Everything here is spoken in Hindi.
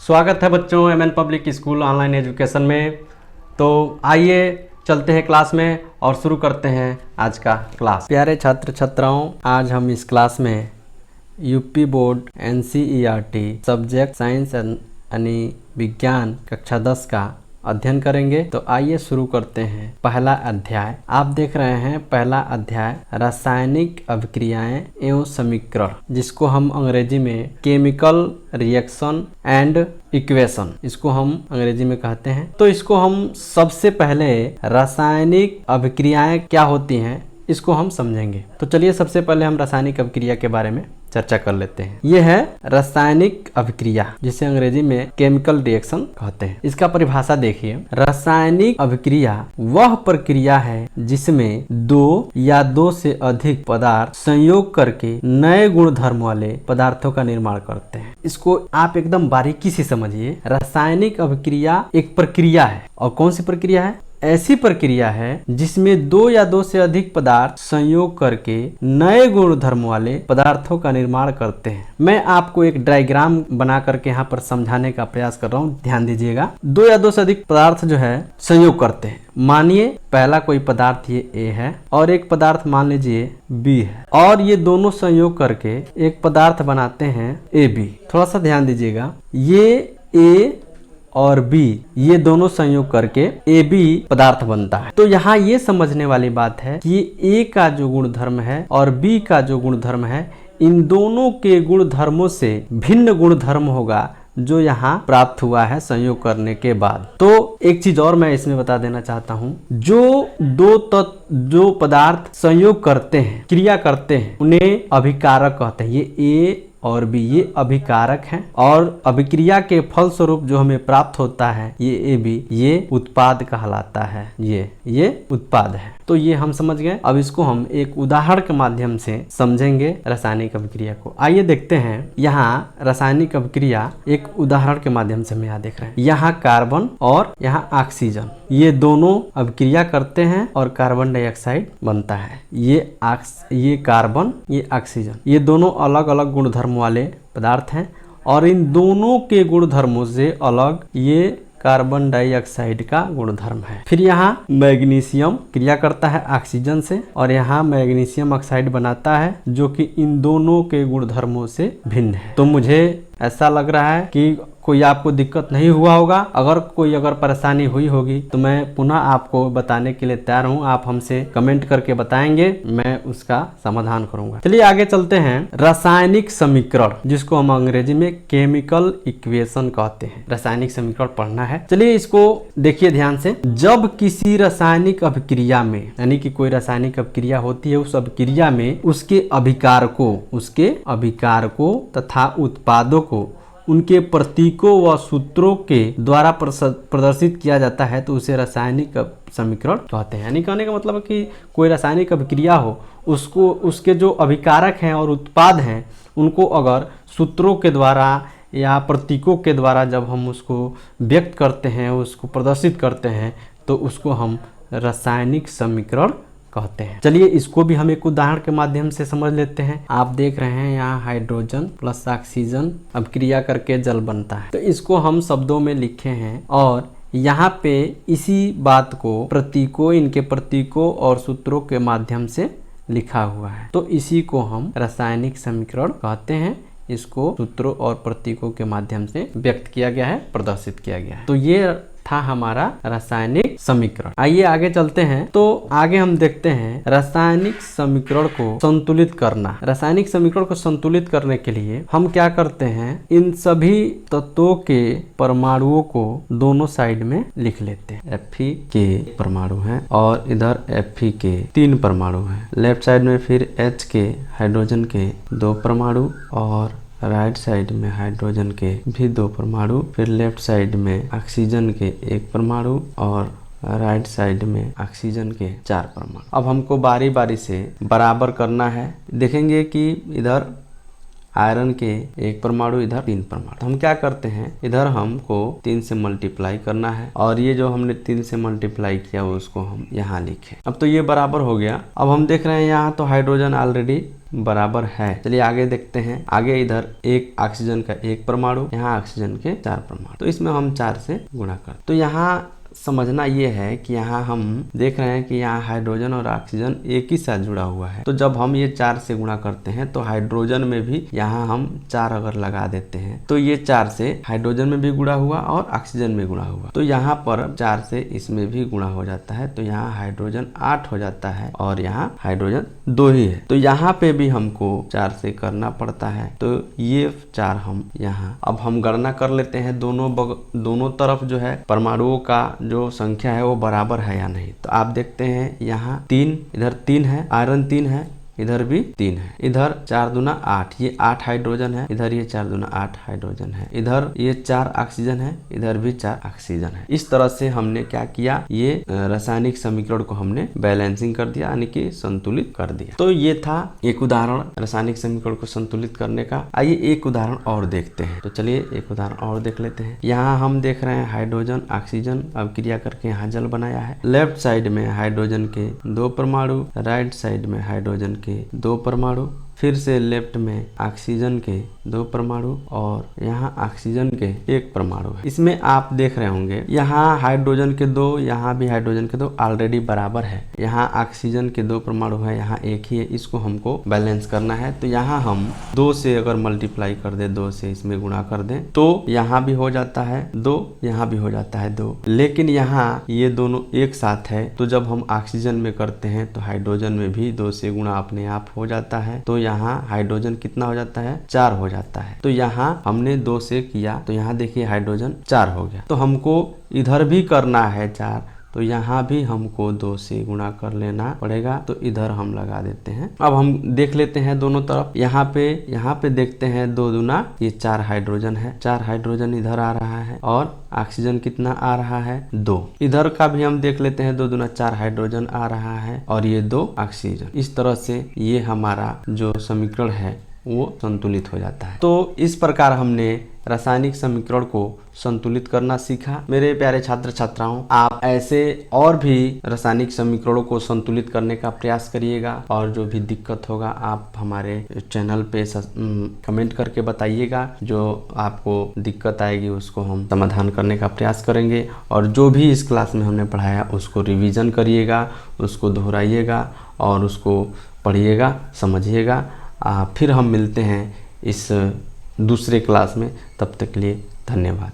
स्वागत है बच्चों MN public school online education में। तो आइए चलते हैं क्लास में और शुरू करते हैं आज का क्लास। प्यारे छात्र छात्राओं, आज हम इस क्लास में UP board NCERT subject science यानी विज्ञान कक्षा 10 का अध्ययन करेंगे। तो आइए शुरू करते हैं। पहला अध्याय आप देख रहे हैं। पहला अध्याय रासायनिक अभिक्रियाएं एवं समीकरण, जिसको हम अंग्रेजी में केमिकल रिएक्शन एंड इक्वेशन इसको हम अंग्रेजी में कहते हैं। तो इसको हम सबसे पहले रासायनिक अभिक्रियाएं क्या होती हैं इसको हम समझेंगे। तो चलिए सबसे पहले हम रासायनिक अभिक्रिया के बारे में चर्चा कर लेते हैं। यह है रासायनिक अभिक्रिया, जिसे अंग्रेजी में केमिकल रिएक्शन कहते हैं। इसका परिभाषा देखिए। रासायनिक अभिक्रिया वह प्रक्रिया है जिसमें दो या दो से अधिक पदार्थ संयोग करके नए गुणधर्म वाले पदार्थों का निर्माण करते हैं। इसको आप एकदम बारीकी से समझिए। रासायनिक अभिक्रिया एक प्रक्रिया है, और कौन सी प्रक्रिया है? ऐसी प्रक्रिया है जिसमें दो या दो से अधिक पदार्थ संयोग करके नए गुणधर्म वाले पदार्थों का निर्माण करते हैं। मैं आपको एक डायग्राम बना करके यहाँ पर समझाने का प्रयास कर रहा हूँ, ध्यान दीजिएगा। दो या दो से अधिक पदार्थ जो है संयोग करते हैं। मानिए पहला कोई पदार्थ ये A है और एक पदार्थ मान लीजिए B है, और ये दोनों संयोग करके एक पदार्थ बनाते हैं AB। थोड़ा सा ध्यान दीजिएगा। ये A और B ये दोनों संयोग करके AB पदार्थ बनता है। तो यहाँ ये समझने वाली बात है कि A का जो गुणधर्म है और B का जो गुणधर्म है, इन दोनों के गुणधर्मों से भिन्न गुणधर्म होगा जो यहाँ प्राप्त हुआ है संयोग करने के बाद। तो एक चीज और मैं इसमें बता देना चाहता हूँ। जो पदार्थ संयोग करते हैं, क्रिया करते हैं, उन्हें अभिकारक कहते हैं। ये A और B ये अभिकारक हैं, और अभिक्रिया के फल स्वरूप जो हमें प्राप्त होता है ये AB ये उत्पाद कहलाता है। ये उत्पाद है। तो ये हम समझ गए। अब इसको हम एक उदाहरण के माध्यम से समझेंगे रासायनिक अभिक्रिया को। आइए देखते हैं। यहाँ रासायनिक अभिक्रिया एक उदाहरण के माध्यम से हम यहाँ देख रहे हैं। यहाँ कार्बन और यहाँ ऑक्सीजन ये दोनों अभिक्रिया करते हैं और कार्बन डाइऑक्साइड बनता है। ये कार्बन ये ऑक्सीजन ये दोनों अलग अलग गुणधर्म वाले पदार्थ हैं, और इन दोनों के गुणधर्मों से अलग ये कार्बन डाइऑक्साइड का गुणधर्म है। फिर यहाँ मैग्नीशियम क्रिया करता है ऑक्सीजन से, और यहाँ मैग्नीशियम ऑक्साइड बनाता है जो कि इन दोनों के गुणधर्मों से भिन्न है। तो मुझे ऐसा लग रहा है कि कोई आपको दिक्कत नहीं हुआ होगा। अगर परेशानी हुई होगी तो मैं पुनः आपको बताने के लिए तैयार हूँ। आप हमसे कमेंट करके बताएंगे, मैं उसका समाधान करूंगा। चलिए आगे चलते हैं। रासायनिक समीकरण, जिसको हम अंग्रेजी में केमिकल इक्वेशन कहते हैं। रासायनिक समीकरण पढ़ना है। चलिए इसको देखिए ध्यान से। जब किसी रासायनिक अभिक्रिया में, यानी कि कोई रासायनिक अभिक्रिया होती है, उस अभिक्रिया में उसके अभिकारकों तथा उत्पादों को उनके प्रतीकों व सूत्रों के द्वारा प्रदर्शित किया जाता है, तो उसे रासायनिक समीकरण कहते हैं। यानी कहने का मतलब है कि कोई रासायनिक अभिक्रिया हो, उसके जो अभिकारक हैं और उत्पाद हैं, उनको अगर सूत्रों के द्वारा या प्रतीकों के द्वारा जब हम उसको व्यक्त करते हैं, उसको प्रदर्शित करते हैं, तो उसको हम रासायनिक समीकरण कहते हैं। चलिए इसको भी हम एक उदाहरण के माध्यम से समझ लेते हैं। आप देख रहे हैं यहाँ हाइड्रोजन प्लस ऑक्सीजन अभिक्रिया करके जल बनता है। तो इसको हम शब्दों में लिखे हैं, और यहाँ पे इसी बात को इनके प्रतीकों और सूत्रों के माध्यम से लिखा हुआ है। तो इसी को हम रासायनिक समीकरण कहते हैं। इसको सूत्रों और प्रतीकों के माध्यम से व्यक्त किया गया है, प्रदर्शित किया गया है। तो ये था हमारा रासायनिक समीकरण। आइए आगे चलते हैं। तो आगे हम देखते हैं रासायनिक समीकरण को संतुलित करना। रासायनिक समीकरण को संतुलित करने के लिए हम क्या करते हैं, इन सभी तत्वों के परमाणुओं को दोनों साइड में लिख लेते हैं। Fe के परमाणु हैं और इधर Fe के 3 परमाणु हैं। लेफ्ट साइड में फिर H के हाइड्रोजन के 2 परमाणु, और राइट साइड में हाइड्रोजन के भी 2 परमाणु, फिर लेफ्ट साइड में ऑक्सीजन के 1 परमाणु, और राइट साइड में ऑक्सीजन के 4 परमाणु। अब हमको बारी बारी से बराबर करना है। देखेंगे कि इधर आयरन के 1 परमाणु, इधर 3 परमाणु। तो हम क्या करते हैं, इधर हमको 3 से मल्टीप्लाई करना है और ये जो हमने 3 से मल्टीप्लाई किया उसको हम यहाँ लिखे। अब तो ये बराबर हो गया। अब हम देख रहे हैं यहाँ तो हाइड्रोजन ऑलरेडी बराबर है। चलिए आगे देखते हैं। आगे इधर एक ऑक्सीजन का 1 परमाणु, यहाँ ऑक्सीजन के 4 परमाणु, तो इसमें हम 4 से गुणा कर। तो यहाँ समझना ये है कि यहाँ हम देख रहे हैं कि यहाँ हाइड्रोजन और ऑक्सीजन एक ही साथ जुड़ा हुआ है। तो जब हम ये 4 से गुणा करते हैं तो हाइड्रोजन में भी यहाँ हम 4 अगर लगा देते हैं तो ये 4 से हाइड्रोजन में भी गुणा हुआ और ऑक्सीजन में गुणा हुआ। तो यहाँ पर 4 से इसमें भी गुणा हो जाता है, तो यहाँ हाइड्रोजन 8 हो जाता है और यहाँ हाइड्रोजन 2 ही है। तो यहाँ पे भी हमको 4 से करना पड़ता है। तो ये 4 हम यहाँ अब हम गणना कर लेते हैं दोनों तरफ जो है परमाणुओं का जो संख्या है वो बराबर है या नहीं। तो आप देखते हैं यहाँ 3, इधर 3 है, आयरन 3 है, इधर भी 3 है, इधर 4 दूना 8, ये 8 हाइड्रोजन है, इधर ये 4 दूना 8 हाइड्रोजन है, इधर ये 4 ऑक्सीजन है, इधर भी 4 ऑक्सीजन है। इस तरह से हमने क्या किया, ये रासायनिक समीकरण को हमने बैलेंसिंग कर दिया, यानी कि संतुलित कर दिया। तो ये था एक उदाहरण रासायनिक समीकरण को संतुलित करने का। आइए एक उदाहरण और देखते हैं। तो चलिए एक उदाहरण और देख लेते हैं। यहाँ हम देख रहे हैं हाइड्रोजन ऑक्सीजन अब क्रिया करके यहाँ जल बनाया है। लेफ्ट साइड में हाइड्रोजन के 2 परमाणु, राइट साइड में हाइड्रोजन के 2 परमाणु, फिर से लेफ्ट में ऑक्सीजन के 2 परमाणु और यहाँ ऑक्सीजन के 1 परमाणु है। इसमें आप देख रहे होंगे यहाँ हाइड्रोजन के 2, यहाँ भी हाइड्रोजन के 2 ऑलरेडी बराबर है। यहाँ ऑक्सीजन के 2 परमाणु है, यहाँ 1 ही है, इसको हमको बैलेंस करना है। तो यहाँ हम 2 से अगर मल्टीप्लाई कर दे, 2 से इसमें गुणा कर दें तो यहाँ भी हो जाता है 2, यहाँ भी हो जाता है 2, लेकिन यहाँ ये दोनों एक साथ है। तो जब हम ऑक्सीजन में करते हैं तो हाइड्रोजन में भी 2 से गुणा अपने आप हो जाता है। तो यहाँ हाइड्रोजन कितना हो जाता है, 4 हो जाता है। तो यहाँ हमने 2 से किया तो यहाँ देखिए हाइड्रोजन 4 हो गया। तो हमको इधर भी करना है 4, तो यहाँ भी हमको 2 से गुणा कर लेना पड़ेगा। तो इधर हम लगा देते हैं। अब हम देख लेते हैं दोनों तरफ। यहाँ पे देखते हैं 2 दूना ये 4 हाइड्रोजन है, 4 हाइड्रोजन इधर आ रहा है और ऑक्सीजन कितना आ रहा है, 2। इधर का भी हम देख लेते हैं, 2 दूना 4 हाइड्रोजन आ रहा है और ये 2 ऑक्सीजन। इस तरह से ये हमारा जो समीकरण है वो संतुलित हो जाता है। तो इस प्रकार हमने रासायनिक समीकरण को संतुलित करना सीखा। मेरे प्यारे छात्र छात्राओं, आप ऐसे और भी रासायनिक समीकरणों को संतुलित करने का प्रयास करिएगा और जो भी दिक्कत होगा आप हमारे चैनल पे कमेंट करके बताइएगा। जो आपको दिक्कत आएगी उसको हम समाधान करने का प्रयास करेंगे और जो भी इस क्लास में हमने पढ़ाया उसको रिवीजन करिएगा, उसको दोहराइएगा और उसको पढ़िएगा, समझिएगा। फिर हम मिलते हैं इस दूसरे क्लास में। तब तक के लिए धन्यवाद।